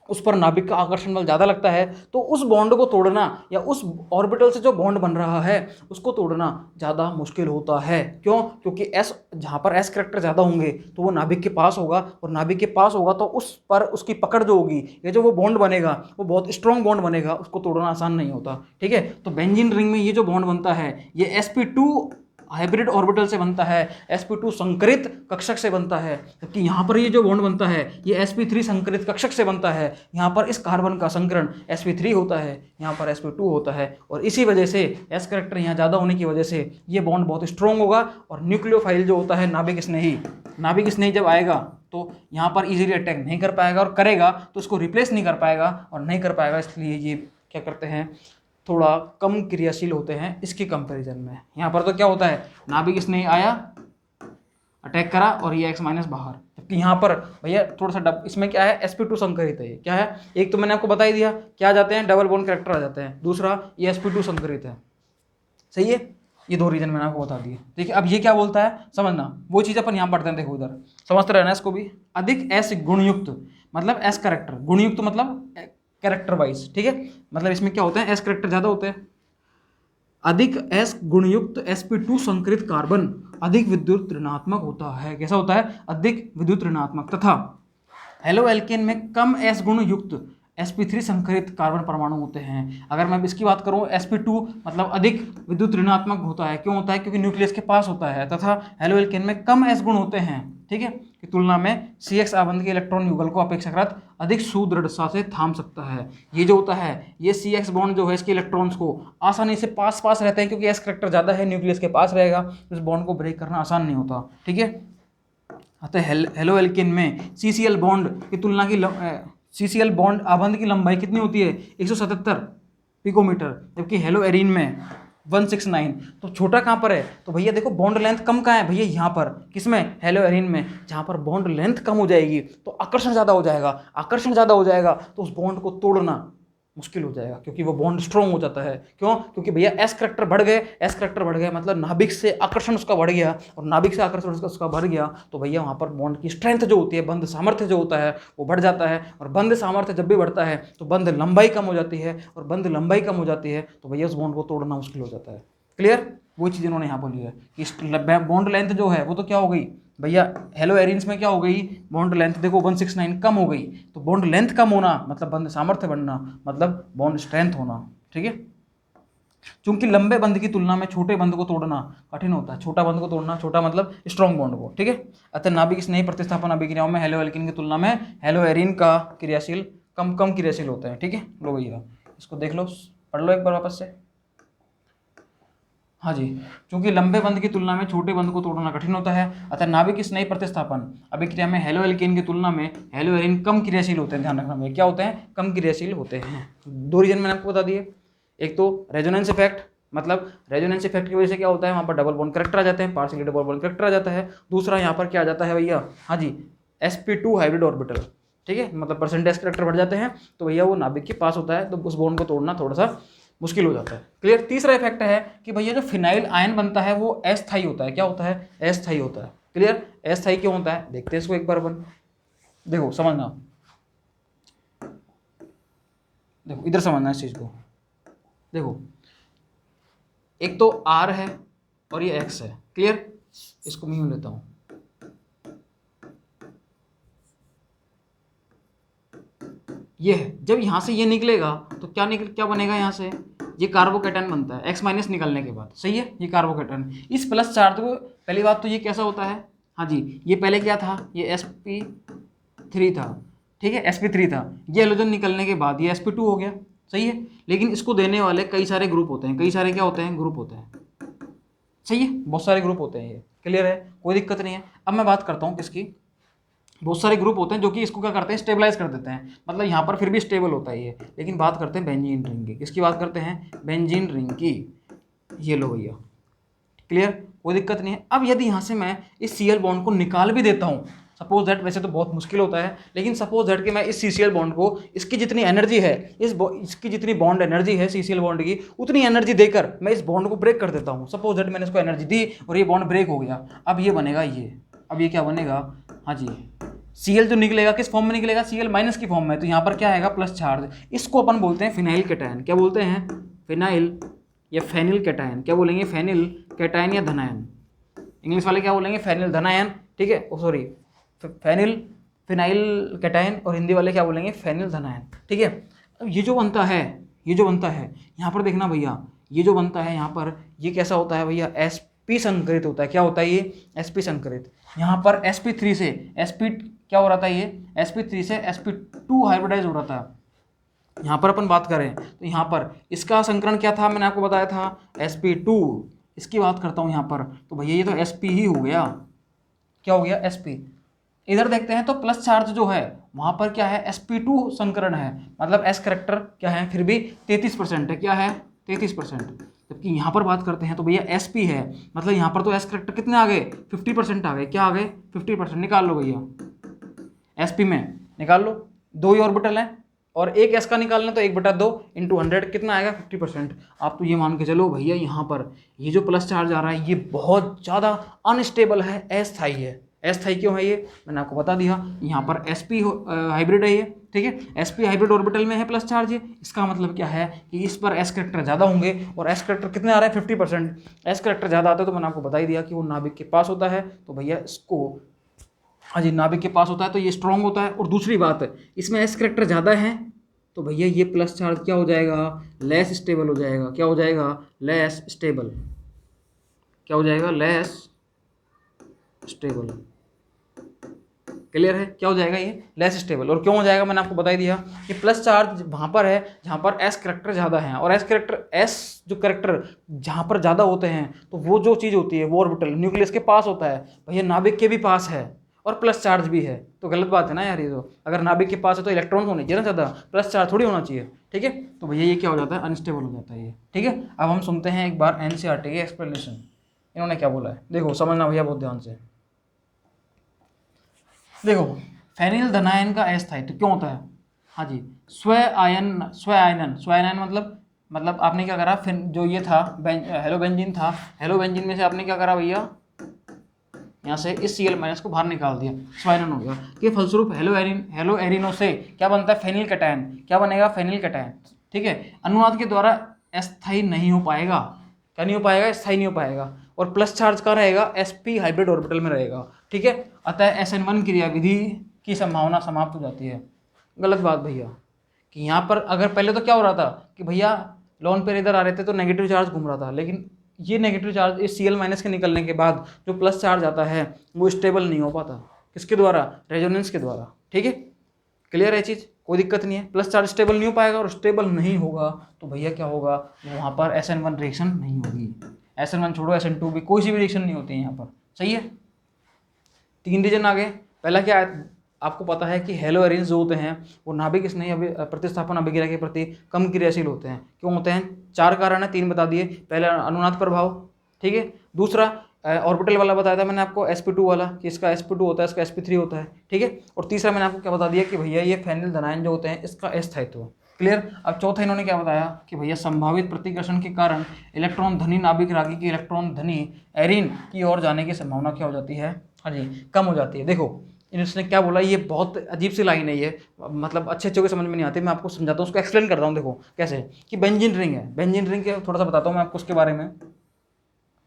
उस पर नाभिक का आकर्षण बल ज़्यादा लगता है, तो उस बॉन्ड को तोड़ना या उस ऑर्बिटल से जो बॉन्ड बन रहा है उसको तोड़ना ज़्यादा मुश्किल होता है। क्यों? क्योंकि s जहाँ पर s करेक्टर ज़्यादा होंगे तो वो नाभिक के पास होगा, और नाभिक के पास होगा तो उस पर उसकी पकड़ जो होगी, ये जो वो बॉन्ड बनेगा वो बहुत स्ट्रॉन्ग बॉन्ड बनेगा, उसको तोड़ना आसान नहीं होता। ठीक है, तो बेंजीन रिंग में ये जो बॉन्ड बनता है ये sp2 हाइब्रिड ऑर्बिटल से बनता है, sp2 संकरित कक्षक से बनता है, जबकि यहाँ पर ये जो बॉन्ड बनता है ये sp3 संकरित कक्षक से बनता है। यहाँ पर इस कार्बन का संकरण sp3 होता है, यहाँ पर sp2 होता है, और इसी वजह से s करेक्टर यहाँ ज़्यादा होने की वजह से ये बॉन्ड बहुत स्ट्रॉन्ग होगा, और न्यूक्लियोफाइल जो होता है नाभिक स्नेही जब आएगा तो यहाँ पर इजीली अटैक नहीं कर पाएगा, और करेगा तो उसको रिप्लेस नहीं कर पाएगा, और नहीं कर पाएगा इसलिए ये क्या करते हैं? थोड़ा कम क्रियाशील होते हैं इसके कंपैरिजन में। यहाँ पर तो क्या होता है, नाभिक स्नेही आया, अटैक करा और ये X माइनस बाहर, जबकि यहाँ पर भैया थोड़ा सा इसमें क्या है, sp2 संकरित है। ये क्या है, एक तो मैंने आपको बता ही दिया क्या आ जाते हैं, डबल बॉन्ड कैरेक्टर आ जाते हैं, दूसरा ये sp2 संकरित है। सही है, ये दो रीजन मैंने आपको बता दिए। देखिए अब ये क्या बोलता है समझना, वो चीज़ अपन यहाँ पढ़ते हैं, देखो इधर समझते रहना इसको भी। अधिक S गुणयुक्त मतलब S कैरेक्टर, गुणयुक्त मतलब कैरेक्टर वाइज, ठीक है, मतलब इसमें क्या होता है, S कैरेक्टर ज़्यादा होते हैं। अधिक S गुणयुक्त sp2 संकरित कार्बन अधिक विद्युत ऋणात्मक होता है। कैसा होता है, अधिक विद्युत ऋणात्मक। तथा हेलो एल्केन में कम S गुण युक्त sp3 संकरित कार्बन परमाणु होते हैं। अगर मैं इसकी बात करूं, sp2 मतलब अधिक विद्युत ऋणात्मक होता है, क्यों होता है, क्योंकि न्यूक्लियस के पास होता है। तथा हेलो एल्केन में कम S गुण होते हैं, ठीक है, की तुलना में CX आबंध के इलेक्ट्रॉन युगल को अपेक्षाकृत अधिक सुदृढ़ता से थाम सकता है। ये जो होता है, ये CX बॉन्ड जो है इसके इलेक्ट्रॉन्स को आसानी से पास रहते हैं, क्योंकि S कैरेक्टर ज़्यादा है, न्यूक्लियस के पास रहेगा, इस बॉन्ड को ब्रेक करना आसान नहीं होता, ठीक है। अतः हेलो एल्केन में CCl बॉन्ड की तुलना की CCl बॉन्ड आबंध की लंबाई कितनी होती है, 177 पिकोमीटर, जबकि हेलो एरीन में 169। तो छोटा कहाँ पर है, तो भैया देखो बॉन्ड लेंथ कम कहाँ है भैया, यहाँ पर, किसमें, हेलो एरीन में। जहाँ पर बॉन्ड लेंथ कम हो जाएगी तो आकर्षण ज़्यादा हो जाएगा, आकर्षण ज़्यादा हो जाएगा तो उस बॉन्ड को तोड़ना मुश्किल हो जाएगा, क्योंकि वो बॉन्ड स्ट्रॉन्ग हो जाता है। क्यों, क्योंकि भैया S कैरेक्टर बढ़ गए, मतलब नाभिक से आकर्षण उसका बढ़ गया, और नाभिक से आकर्षण उसका बढ़ गया तो भैया वहाँ पर बॉन्ड की स्ट्रेंथ जो होती है, बंध सामर्थ्य जो होता है वो बढ़ जाता है। और बंध सामर्थ्य जब भी बढ़ता है तो बंध लंबाई कम हो जाती है, और बंध लंबाई कम हो जाती है तो भैया उस बॉन्ड को तोड़ना मुश्किल हो जाता है। क्लियर, वो चीज़ इन्होंने यहाँ बोली है कि बॉन्ड लेंथ जो है वो तो क्या हो गई भैया, हेलो एरिन्स में क्या हो गई, बॉन्ड लेंथ देखो 169 कम हो गई, तो बॉन्ड लेंथ कम होना मतलब बंध सामर्थ्य बढ़ना, मतलब बॉन्ड स्ट्रेंथ होना, ठीक है। चूंकि लंबे बंध की तुलना में छोटे बंध को तोड़ना कठिन होता है, छोटा बंध को तोड़ना, छोटा मतलब स्ट्रॉन्ग बॉन्ड को, ठीक है। अतः नाभिक स्नेही प्रतिस्थापन अभिक्रियाओं में हेलो एल्कीन की तुलना में हेलो एरीन का क्रियाशील कम क्रियाशील होता है, ठीक है। लो भैया इसको देख लो, पढ़ लो एक बार वापस से। हाँ जी, क्योंकि लंबे बंध की तुलना में छोटे बंध को तोड़ना कठिन होता है, अतः नाभिक स्नेही प्रतिस्थापन अभिक्रिया में हेलो एल्केन की तुलना में हेलो एरीन कम क्रियाशील होते हैं। ध्यान रखना भैया, क्या होते हैं, कम क्रियाशील होते हैं। दो रीजन मैंने आपको बता दिए, एक तो रेजोनेंस इफेक्ट, मतलब रेजोनेंस इफेक्ट की वजह से क्या होता है, वहाँ पर डबल बॉन्ड कैरेक्टर आ जाते हैं, पार्शियली डबल बॉन्ड कैरेक्टर आ जाता है। दूसरा यहाँ पर क्या आ जाता है भैया, हाँ जी, sp2 हाइब्रिड ऑर्बिटल, ठीक है, मतलब परसेंटेज कैरेक्टर बढ़ जाते हैं, तो भैया वो नाभिक के पास होता है, तो उस बॉन्ड को तोड़ना थोड़ा सा मुश्किल हो जाता है। क्लियर। तीसरा इफेक्ट है कि भैया जो फिनाइल आयन बनता है वो अस्थायी होता है। क्या होता है, अस्थायी होता है। क्लियर, अस्थायी क्यों होता है, देखते हैं इसको एक बार अपन, देखो समझना, देखो इधर समझना इस चीज को। देखो एक तो R है और ये X है। क्लियर, इसको मैं यूं लेता हूं, ये है, जब यहां से ये निकलेगा तो क्या बनेगा, यहां से ये कार्बोकेटन बनता है X माइनस निकलने के बाद। सही है, ये कार्बोकेटन इस प्लस चार्ज को, पहली बात तो ये कैसा होता है, हाँ जी, ये पहले क्या था, ये sp3 था, ठीक है, sp3 था, ये हेलोजन निकलने के बाद ये sp2 हो गया। सही है, लेकिन इसको देने वाले कई सारे ग्रुप होते हैं, कई सारे क्या होते हैं, ग्रुप होते हैं। सही है, बहुत सारे ग्रुप होते हैं ये। क्लियर है, कोई दिक्कत नहीं है। अब मैं बात करता हूँ किसकी, बहुत सारे ग्रुप होते हैं जो कि इसको क्या करते हैं, स्टेबलाइज कर देते हैं, मतलब यहाँ पर फिर भी स्टेबल होता है ये। लेकिन बात करते हैं बेंजीन रिंग की, किसकी बात करते हैं, बेंजीन रिंग की। ये लो भैया, क्लियर, कोई दिक्कत नहीं है। अब यदि यहाँ से मैं इस Cl बॉन्ड को निकाल भी देता हूँ, सपोज दैट, वैसे तो बहुत मुश्किल होता है, लेकिन सपोज दैट कि मैं इस CCl बॉन्ड को, इसकी जितनी एनर्जी है, इसकी जितनी बॉन्ड एनर्जी है CCl बॉन्ड की, उतनी एनर्जी देकर मैं इस बॉन्ड को ब्रेक कर देता हूँ। सपोज दैट मैंने इसको एनर्जी दी और ये बॉन्ड ब्रेक हो गया। अब ये बनेगा ये, अब ये क्या बनेगा, हाँ जी, Cl जो निकलेगा किस फॉर्म में निकलेगा, Cl माइनस की फॉर्म में, तो यहाँ पर क्या आएगा, प्लस चार्ज। इसको अपन बोलते हैं फिनाइल कैटायन। क्या बोलते हैं, फिनाइल या फेनिल कैटायन। क्या बोलेंगे, फेनिल कैटायन या धनायन। इंग्लिश वाले क्या बोलेंगे, फेनिल धनायन, ठीक है, सॉरी फेनिल फिनाइल कैटायन, और हिंदी वाले क्या बोलेंगे, फेनिल धनायन, ठीक है। अब ये जो बनता है, यहाँ पर देखना भैया, ये जो बनता है यहाँ पर, ये कैसा होता है भैया, sp संकरित होता है। क्या होता है ये, sp संकरित। यहाँ पर sp3 से sp क्या हो रहा था, ये sp3 से sp2 हाइब्रिडाइज हो रहा था। यहाँ पर अपन बात करें तो यहाँ पर इसका संकरण क्या था, मैंने आपको बताया था sp2। इसकी बात करता हूँ यहाँ पर, तो भैया ये तो sp ही हो गया। क्या हो गया, sp। इधर देखते हैं तो प्लस चार्ज जो है वहाँ पर क्या है, sp2 संकरण है, मतलब S कैरेक्टर क्या है, फिर भी 33% है। क्या है, 33%। जबकि यहाँ पर बात करते हैं तो भैया sp है, मतलब यहाँ पर तो s करेक्टर कितने आ गए, 50% आ गए। क्या आ गए, 50%। निकाल लो भैया, sp में निकाल लो, 2 ही ऑर्बिटल हैं और एक s का निकालना तो 1/2 इंटू 100 कितना आएगा, 50%। आप तो ये मान के चलो भैया यहाँ पर ये जो प्लस चार्ज आ रहा है ये बहुत ज़्यादा अनस्टेबल है, अस्थायी है। अस्थायी क्यों है ये, मैंने आपको बता दिया। यहाँ पर sp हाइब्रिड है ये, ठीक है, sp हाइब्रिड ऑर्बिटल में है प्लस चार्ज ये। इसका मतलब क्या है कि इस पर s करेक्टर ज़्यादा होंगे और s करेक्टर कितने आ रहे हैं, 50%। s करेक्टर ज़्यादा आता है तो मैंने आपको बता ही दिया कि वो नाभिक के पास होता है, तो भैया इसको, हाँ जी, नाभिक के पास होता है तो ये स्ट्रॉन्ग होता है। और दूसरी बात, इसमें s करेक्टर ज़्यादा है तो भैया ये प्लस चार्ज क्या हो जाएगा, लेस स्टेबल हो जाएगा। क्या हो जाएगा, लेस स्टेबल। क्या हो जाएगा, लेस स्टेबल। क्लियर है, क्या हो जाएगा ये, लेस स्टेबल। और क्यों हो जाएगा, मैंने आपको बता ही दिया कि प्लस चार्ज वहाँ पर है जहाँ पर एस करेक्टर ज़्यादा है, और एस जो करेक्टर जहाँ पर ज़्यादा होते हैं तो वो जो चीज़ होती है वो ऑर्बिटल न्यूक्लियस के पास होता है, भैया नाभिक के भी पास है और प्लस चार्ज भी है। तो गलत बात है ना यार ये, तो अगर नाभिक के पास है तो इलेक्ट्रॉन होने चाहिए ना ज़्यादा, प्लस चार्ज थोड़ी होना चाहिए, ठीक है। तो भैया ये क्या हो जाता है, अनस्टेबल हो जाता है ये, ठीक है। अब हम सुनते हैं एक बार एनसीईआरटी के एक्सप्लेनेशन, इन्होंने क्या बोला है, देखो समझना भैया बहुत ध्यान से। देखो फेनिल धनायन का अस्थायित्व क्यों होता है, हाँ जी, स्व आयनन मतलब आपने क्या करा, फिर जो ये था हेलोबेंजीन था, हेलोबेंजीन में से आपने क्या करा भैया, यहाँ से इस Cl- को बाहर निकाल दिया, स्वाइनन हो गया। के फलस्वरूप हेलो एरिनो से क्या बनता है, फेनिल कैटायन। क्या बनेगा, फेनिल कैटायन, ठीक है। अनुनाद के द्वारा अस्थायी नहीं हो पाएगा, क्या नहीं हो पाएगा, स्थायी नहीं हो पाएगा। और प्लस चार्ज का रहेगा, sp हाइब्रिड ऑर्बिटल में रहेगा, ठीक है। अतः SN1 क्रियाविधि की संभावना समाप्त हो जाती है। गलत बात भैया, कि यहाँ पर अगर पहले तो क्या हो रहा था कि भैया लोन पेयर इधर आ रहे थे तो नेगेटिव चार्ज घूम रहा था, लेकिन ये नेगेटिव चार्ज इस Cl- के निकलने के बाद जो प्लस चार्ज आता है वो स्टेबल नहीं हो पाता, किसके द्वारा, रेजोनेंस के द्वारा, ठीक है। क्लियर है चीज़, कोई दिक्कत नहीं है। प्लस चार्ज स्टेबल नहीं हो पाएगा और स्टेबल नहीं होगा तो भैया क्या होगा, वहाँ पर SN1 रिएक्शन नहीं होगी। SN1 छोड़ो, SN2 भी, कोई सी भी रिएक्शन नहीं होती है यहाँ पर, सही है। 3 रीजन आ गए। पहला क्या है, आपको पता है कि हेलो एरिन्स जो होते हैं वो नाभिक स्नेही प्रतिस्थापन अभिक्रिया के प्रति कम क्रियाशील होते हैं। क्यों होते हैं, 4 कारण है, 3 बता दिए। पहला अनुनाद प्रभाव, ठीक है। दूसरा ऑर्बिटल वाला बताया था मैंने आपको, sp2 वाला, कि इसका sp2 होता है, इसका sp3 होता है, ठीक है। और तीसरा मैंने आपको क्या बता दिया कि भैया ये फेनिल धनायन जो होते हैं इसका अस्थायित्व। क्लियर। अब चौथा इन्होंने क्या बताया कि भैया संभावित प्रतिकर्षण के कारण इलेक्ट्रॉन धनी नाभिक रागी की इलेक्ट्रॉन धनी एरिन की ओर जाने की संभावना क्या हो जाती है, हाँ जी, कम हो जाती है। देखो इन्होंने क्या बोला, ये बहुत अजीब सी लाइन है ये, मतलब अच्छे अच्छे को समझ में नहीं आती, मैं आपको समझाता हूँ, उसको एक्सप्लेन करता हूँ। देखो कैसे, कि बेंजीन रिंग है, बेंजीन रिंग के थोड़ा सा बताता हूँ मैं आपको उसके बारे में।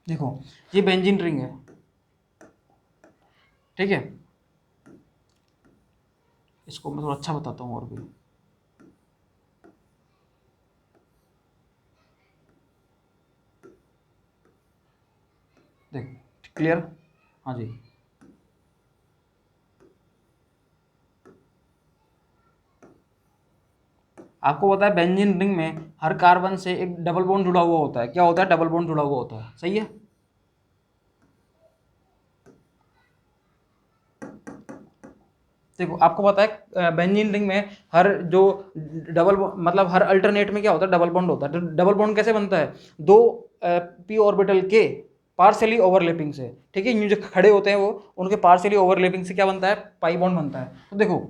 देखो ये बेंजीन रिंग है, ठीक है, इसको मैं थोड़ा अच्छा बताता हूँ और भी। देख क्लियर, हाँ जी। आपको पता है बेंजीन रिंग में हर कार्बन से एक डबल बॉन्ड जुड़ा हुआ होता है। क्या होता है, डबल बॉन्ड जुड़ा हुआ होता है, सही है। देखो आपको पता है बेंजीन रिंग में हर जो मतलब हर अल्टरनेट में क्या होता है, डबल बॉन्ड होता है। डबल बॉन्ड कैसे बनता है, 2 p ऑर्बिटल के पार्शियली ओवरलैपिंग से, ठीक है। ये जो खड़े होते हैं वो उनके पार्शियली ओवरलैपिंग से क्या बनता है, पाई बॉन्ड बनता है। तो देखो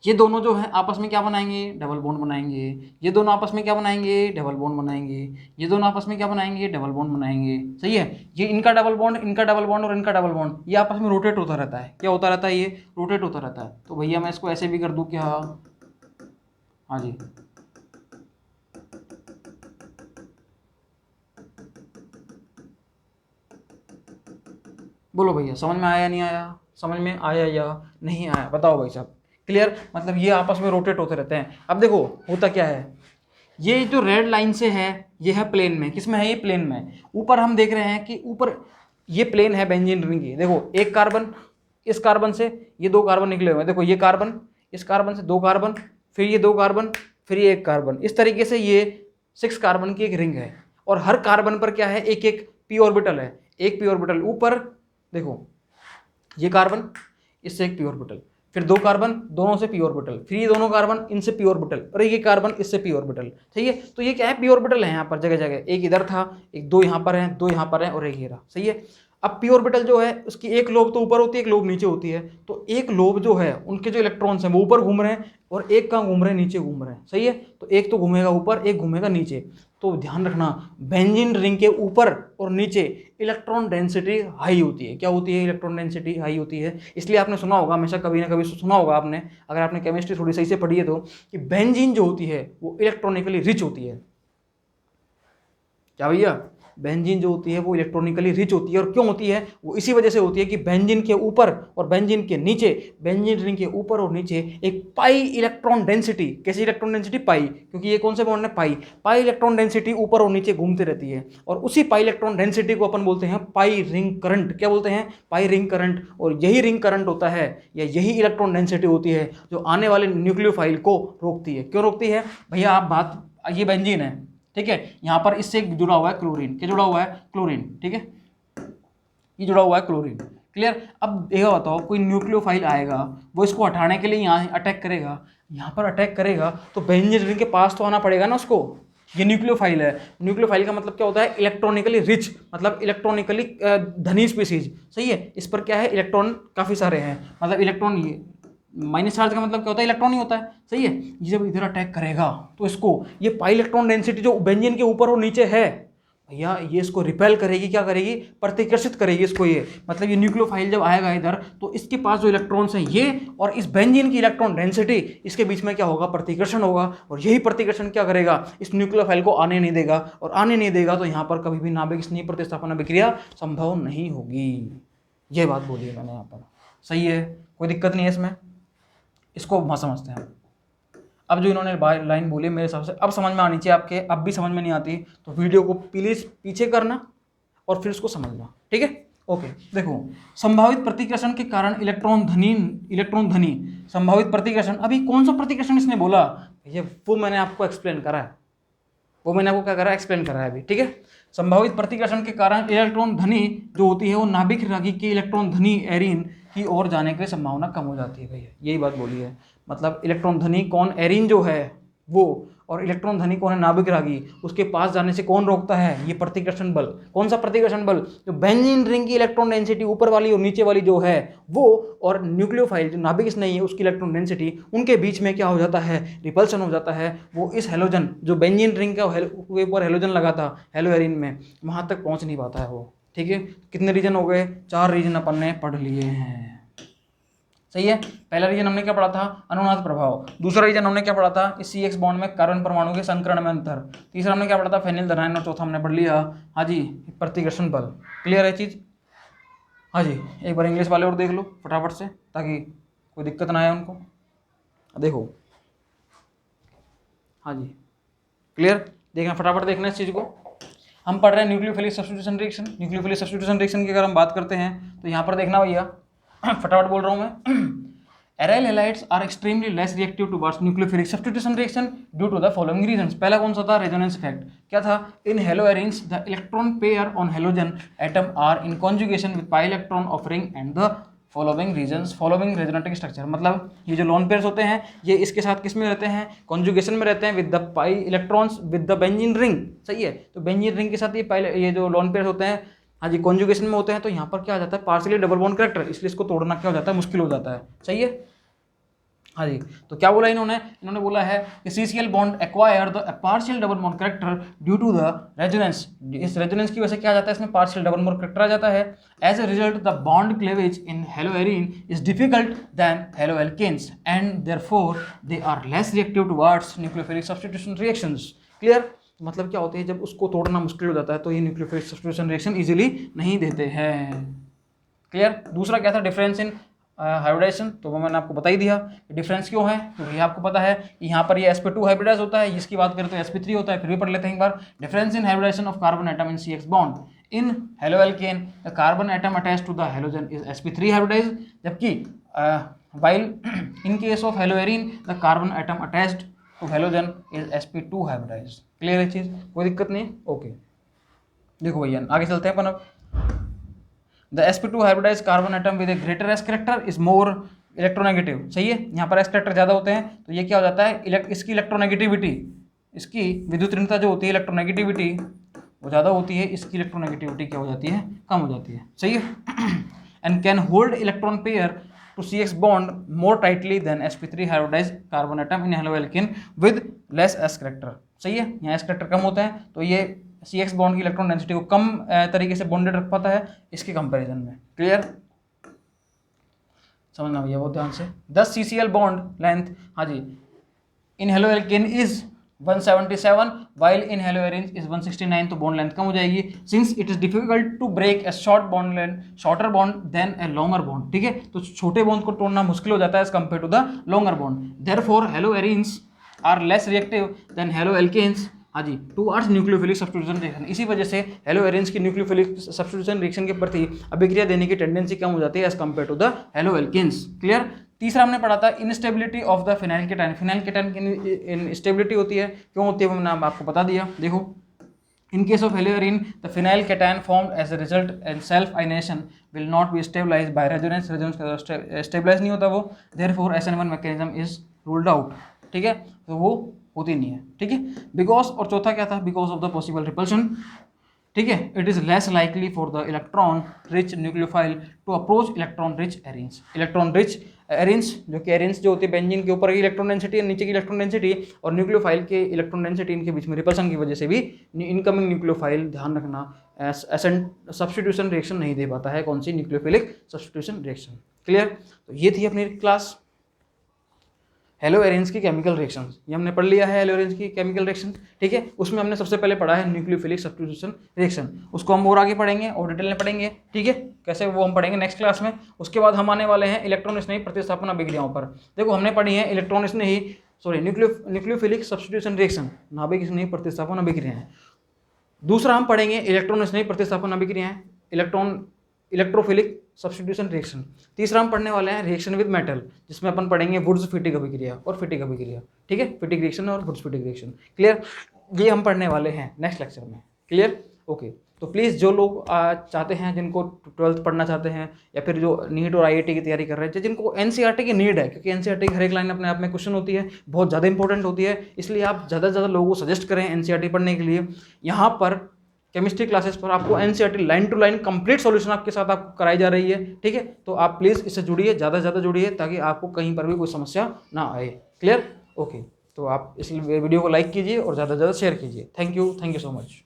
ये दोनों जो है आपस में क्या बनाएंगे, डबल बॉन्ड बनाएंगे। ये दोनों आपस में क्या बनाएंगे, डबल बॉन्ड बनाएंगे। ये दोनों आपस में क्या बनाएंगे, डबल बॉन्ड बनाएंगे, सही है। ये इनका डबल बॉन्ड, इनका डबल बॉन्ड और इनका डबल बॉन्ड ये आपस में रोटेट होता रहता है। क्या होता रहता है, ये रोटेट होता रहता है। तो भैया मैं इसको ऐसे भी कर दूं क्या, हाँ जी, बोलो भैया समझ में आया नहीं आया, समझ में आया या नहीं आया, बताओ भाई साहब। क्लियर, मतलब ये आपस में रोटेट होते रहते हैं। अब देखो होता क्या है, ये जो रेड लाइन से है ये है प्लेन में, किस में है, ये प्लेन में। ऊपर हम देख रहे हैं कि ऊपर ये प्लेन है बेंजीन रिंग की। देखो एक कार्बन, इस कार्बन से ये 2 कार्बन निकले हुए हैं। देखो ये कार्बन, इस कार्बन से 2 कार्बन, फिर ये 2 कार्बन, फिर ये 1 कार्बन। इस तरीके से ये 6 कार्बन की एक रिंग है। और हर कार्बन पर क्या है, एक एक पी ऑर्बिटल है। एक पी ऑर्बिटल ऊपर, देखो ये कार्बन, इससे एक पी ऑर्बिटल, फिर 2 कार्बन दोनों से p ऑर्बिटल, फिर ये दोनों कार्बन इनसे p ऑर्बिटल, और ये कार्बन इससे p ऑर्बिटल। सही है, तो ये क्या है, p ऑर्बिटल है यहाँ पर जगह जगह, एक इधर था, एक 2 यहाँ पर है, 2 यहाँ पर है और एक ये रहा। सही है, अब p ऑर्बिटल जो है उसकी एक लोब तो ऊपर होती है, एक लोब नीचे होती है, तो एक लोब जो है उनके जो इलेक्ट्रॉन्स हैं वो ऊपर घूम रहे हैं और एक कहाँ घूम रहे हैं, नीचे घूम रहे हैं। सही है, तो एक तो घूमेगा ऊपर, एक घूमेगा नीचे। तो ध्यान रखना, बेंजीन रिंग के ऊपर और नीचे इलेक्ट्रॉन डेंसिटी हाई होती है। क्या होती है, इलेक्ट्रॉन डेंसिटी हाई होती है। इसलिए आपने सुना होगा, हमेशा कभी ना कभी सुना होगा आपने, अगर आपने केमिस्ट्री थोड़ी सही से पढ़ी है तो, कि बेंजीन जो होती है वो इलेक्ट्रॉनिकली रिच होती है। क्या भैया, बेंजीन जो होती है वो इलेक्ट्रॉनिकली रिच होती है। और क्यों होती है, वो इसी वजह से होती है कि बेंजीन के ऊपर और बेंजीन के नीचे, बेंजीन रिंग के ऊपर और नीचे एक पाई इलेक्ट्रॉन डेंसिटी, कैसी इलेक्ट्रॉन डेंसिटी, पाई, क्योंकि ये कौन से बॉन्ड है, पाई इलेक्ट्रॉन डेंसिटी ऊपर और नीचे घूमती रहती है। और उसी पाई इलेक्ट्रॉन डेंसिटी को अपन बोलते हैं पाई रिंग करंट। क्या बोलते हैं, पाई रिंग करंट। और यही रिंग करंट होता है, या यही इलेक्ट्रॉन डेंसिटी होती है जो आने वाले न्यूक्लियोफाइल को रोकती है। क्यों रोकती है भैया, आप बात, ये बेंजीन है, ठीक है, यहाँ पर इससे जुड़ा हुआ है क्लोरीन। क्या जुड़ा हुआ है, क्लोरीन, ठीक है, ये जुड़ा हुआ है क्लोरीन। क्लियर। अब देखो, बताओ, कोई न्यूक्लियोफाइल आएगा, वो इसको हटाने के लिए यहाँ अटैक करेगा, यहाँ पर अटैक करेगा, तो बेंजीन रिंग के पास तो आना पड़ेगा ना उसको। ये न्यूक्लियोफाइल है, न्यूक्लियोफाइल का मतलब क्या होता है, इलेक्ट्रॉनिकली रिच, मतलब इलेक्ट्रॉनिकली धनी स्पीसीज। सही है, इस पर क्या है, इलेक्ट्रॉन काफ़ी सारे हैं, मतलब इलेक्ट्रॉन, ये माइनस चार्ज का मतलब क्या होता है, इलेक्ट्रॉन ही होता है। सही है, ये जब इधर अटैक करेगा तो इसको, ये पाई इलेक्ट्रॉन डेंसिटी जो बेंजीन के ऊपर और नीचे है भैया, ये इसको रिपेल करेगी, क्या करेगी, प्रतिकर्षित करेगी इसको। ये मतलब ये न्यूक्लियोफाइल जब आएगा इधर, तो इसके पास जो इलेक्ट्रॉन्स हैं ये और इस बेंजीन की इलेक्ट्रॉन डेंसिटी, इसके बीच में क्या होगा, प्रतिकर्षण होगा। और यही प्रतिकर्षण क्या करेगा, इस न्यूक्लियोफाइल को आने नहीं देगा, और आने नहीं देगा तो यहाँ पर कभी भी नाभिक स्नेह प्रतिस्थापन अभिक्रिया संभव नहीं होगी। ये बात बोली है मैंने यहाँ पर। सही है, कोई दिक्कत नहीं है इसमें, इसको वहाँ समझते हैं। अब जो इन्होंने लाइन बोली मेरे हिसाब से अब समझ में आनी चाहिए आपके, अब भी समझ में नहीं आती तो वीडियो को प्लीज़ पीछे करना और फिर उसको समझना, ठीक है। ओके, देखो, संभावित प्रतिकर्षण के कारण इलेक्ट्रॉन धनी संभावित प्रतिकर्षण। अभी कौन सा प्रतिकर्षण इसने बोला, ये वो मैंने आपको एक्सप्लेन करा है, वो मैंने आपको क्या करा है, एक्सप्लेन करा है अभी, ठीक है। संभावित प्रतिकर्षण के कारण इलेक्ट्रॉन धनी जो होती है वो नाभिक रागी की इलेक्ट्रॉन धनी एरीन की ओर जाने की संभावना कम हो जाती है भैया, यही बात बोली है। मतलब इलेक्ट्रॉन धनी कौन, एरीन जो है वो, और इलेक्ट्रॉन धनी कौन है, नाभिक रागी, उसके पास जाने से कौन रोकता है, ये प्रतिकर्षण बल। कौन सा प्रतिकर्षण बल, जो बेंजीन रिंग की इलेक्ट्रॉन डेंसिटी ऊपर वाली और नीचे वाली जो है वो, और न्यूक्लियोफाइल जो नाभिक नहीं है उसकी इलेक्ट्रॉन डेंसिटी, उनके बीच में क्या हो जाता है, रिपल्सन हो जाता है। वो इस हेलोजन, जो बेंजीन रिंग का ऊपर हेलोजन लगा था हेलो एरीन में, वहाँ तक पहुँच नहीं पाता है वो, ठीक है। कितने रीजन हो गए, 4 रीजन अपन ने पढ़ लिए हैं। सही है, पहला रीजन हमने क्या पढ़ा था, अनुनाद प्रभाव। दूसरा रीजन हमने क्या पढ़ा था, इस CX बॉन्ड में कार्बन परमाणु के संकरण में अंतर। तीसरा हमने क्या पढ़ा था, फेनिल धनायन। और चौथा हमने पढ़ लिया, हाँ जी, प्रतिकर्षण बल। क्लियर है चीज, हाँ जी। एक बार इंग्लिश वाले और देख लो फटाफट से, ताकि कोई दिक्कत ना आए उनको। देखो, हाँ जी, क्लियर, देखना फटाफट, देखना इस चीज़ को। हम पढ़ रहे हैं nucleophilic substitution reaction. Nucleophilic substitution reaction की अगर हम बात करते हैं तो यहाँ पर देखना भैया, फटाफट बोल रहा हूँ मैं। Aryl halides are extremely less reactive towards nucleophilic substitution reaction due to the following reasons. पहला कौन सा था, रेजोनेंस इफेक्ट। क्या था, in haloarenes the electron pair on halogen atom are in conjugation with pi electron offering and the following reasons following resonating structure. मतलब ये जो lone pairs होते हैं ये इसके साथ किस में रहते हैं, कॉन्जुगेशन में रहते हैं with the pi electrons with the benzene ring. सही है, तो बेंजीन रिंग के साथ ये जो लोन पेयर्स होते हैं, हाँ जी, कॉन्जुगेशन में होते हैं। तो यहाँ पर क्या आ जाता है, पार्शियली डबल बॉन्ड कैरेक्टर, इसलिए इसको तोड़ना क्या हो जाता है, मुश्किल हो जाता है। सही है, हाँ जी। तो क्या बोला इन्होंने बोला है कि CCl bond acquire the partial double bond character due to the resonance. इस रेजोनेंस की वजह से क्या आ जाता है, इसमें पार्शियल डबल बॉन्ड कैरेक्टर आ जाता है। As a result the bond cleavage in haloarene is difficult than haloalkanes and therefore they are less reactive towards nucleophilic substitution reactions. Clear, मतलब क्या होते हैं, जब उसको तोड़ना मुश्किल हो जाता है तो ये न्यूक्लियोफिलिक सब्स्टिट्यूशन रिएक्शन इजीली नहीं देते हैं। क्लियर। दूसरा क्या था, डिफरेंस इन हाइब्रिडाइजेशन, तो वो मैंने आपको बता ही दिया। डिफरेंस क्यों है, क्योंकि तो आपको पता है कि यहाँ पर ये sp2 हाइब्रिडाइज होता है, इसकी बात करें तो sp3 होता है। फिर भी पढ़ लेते हैं एक बार। Difference in hybridisation of carbon atom in CX bond in haloalkane the carbon atom attached to the halogen is sp3 hybridise, जबकि while in case of haloarene the carbon atom attached to halogen is sp2 hybridise. Clear है चीज, कोई दिक्कत नहीं है। Okay, देखो भैया आगे चलते हैं अपन अब। The sp2 hybridized carbon atom with a greater s character is more electronegative, सही है। यहाँ पर एस करेक्टर ज़्यादा होते हैं तो ये क्या हो जाता है, इसकी इलेक्ट्रोनेगेटिविटी, इसकी विद्युत ऋणता जो होती है इलेक्ट्रोनेगेटिविटी वो ज़्यादा होती है, इसकी इलेक्ट्रोनेगेटिविटी क्या हो जाती है, कम हो जाती है, सही है। And can hold electron pair to CX bond more tightly than sp3 hybridized carbon atom in haloalkane with less s character, सही है। यहाँ s करेक्टर कम होते हैं तो ये CX बॉन्ड की इलेक्ट्रॉन डेंसिटी को कम तरीके से बॉन्डेड रख पाता है इसके कंपैरिजन में। क्लियर, समझना भैया बहुत ध्यान से। 10 CCl बॉन्ड लेंथ, हाँ जी, in haloalkane is 177 while in haloarenes is 169, तो बॉन्ड लेंथ कम हो जाएगी। Since it is difficult to break a short bond length, shorter bond than a longer bond, ठीक है, तो छोटे बॉन्ड को तोड़ना मुश्किल हो जाता है as compare to the longer bond. Therefore haloarenes are less reactive than haloalkanes, हाँ जी, टुवर्ड्स न्यूक्लियोफिलिक सब्स्टिट्यूशन रिएक्शन। इसी वजह से हेलोएरिन्स की न्यूक्लियोफिलिक सब्स्टिट्यूशन रिएक्शन के प्रति अभिक्रिया देने की टेंडेंसी कम हो जाती है as compare to the haloalkanes. Clear. तीसरा हमने पढ़ा था instability of the phenyl cation. Phenyl cation की इनस्टेबिलिटी होती है, क्यों होती है वो मैंने आपको बता दिया। देखो, in case of haloarene the phenyl cation formed as a result and self ionisation will not be stabilised by resonance, resonance stabilise नहीं होता वो, therefore SN1 mechanism is ruled out, ठीक है, तो वो होती नहीं है, ठीक है, बिकॉज, और चौथा क्या था, because of the possible repulsion, ठीक है, it is less likely for the electron rich nucleophile to approach electron rich arenes. Electron rich arenes, जो कि एरिन्स जो होती है बेंजीन के ऊपर की इलेक्ट्रॉन डेंसिटी है, नीचे की इलेक्ट्रॉन डेंसिटी, और न्यूक्लियोफाइल के इलेक्ट्रॉन डेंसिटी, इनके बीच में रिपल्शन की वजह से भी इनकमिंग न्यूक्लियोफाइल, ध्यान रखना, सब्स्टिट्यूशन रिएक्शन नहीं दे पाता है, कौन सी, न्यूक्लियोफिलिक सब्स्टिट्यूशन रिएक्शन। क्लियर, तो ये थी अपनी क्लास हेलोएरिन्स की केमिकल रिएक्शंस, ये हमने पढ़ लिया है हेलोएरिन्स की केमिकल रिएक्शन, ठीक है। उसमें हमने सबसे पहले पढ़ा है न्यूक्लियोफिलिक सब्स्टिट्यूशन रिएक्शन, उसको हम और आगे पढ़ेंगे और डिटेल में पढ़ेंगे, ठीक है, कैसे वो हम पढ़ेंगे नेक्स्ट क्लास में। उसके बाद हम आने वाले हैं इलेक्ट्रॉन स्नेही प्रतिस्थापन अभिक्रियाओं पर। देखो, हमने पढ़ी है इलेक्ट्रॉन स्नेही, सॉरी, न्यूक्लियोफिलिक सब्स्टिट्यूशन रिएक्शन, नाभिक स्नेही प्रतिस्थापन अभिक्रियाएं। दूसरा हम पढ़ेंगे इलेक्ट्रॉन स्नेही प्रतिस्थापन अभिक्रियाएं, इलेक्ट्रोफिलिक सब्स्टिट्यूशन रिएक्शन। तीसरा हम पढ़ने वाले हैं रिएक्शन विद मेटल, जिसमें अपन पढ़ेंगे वुड्स फिटिक अभिक्रिया और फिटिक अभिक्रिया, ठीक है, फिटिक रिएक्शन और वुड्स फिटिक रिएक्शन। क्लियर, ये हम पढ़ने वाले हैं नेक्स्ट लेक्चर में। Clear, okay. तो प्लीज़ जो लोग चाहते हैं, जिनको 12th पढ़ना चाहते हैं, या फिर जो नीट और IIT की तैयारी कर रहे हैं, जिनको NCERT की नीड है, क्योंकि NCERT की हर एक लाइन अपने आप में क्वेश्चन होती है, बहुत ज़्यादा इंपॉर्टेंट होती है, इसलिए आप ज़्यादा से ज़्यादा लोगों को सजेस्ट करें NCERT पढ़ने के लिए। यहाँ पर केमिस्ट्री क्लासेस पर आपको NCERT line to line complete solution आपके साथ आपको कराई जा रही है, ठीक है, तो आप प्लीज़ इससे जुड़िए, ज़्यादा से ज़्यादा जुड़िए, ताकि आपको कहीं पर भी कोई समस्या ना आए। Clear, okay. तो आप इस वीडियो को लाइक कीजिए और ज़्यादा से ज़्यादा शेयर कीजिए। Thank you so much.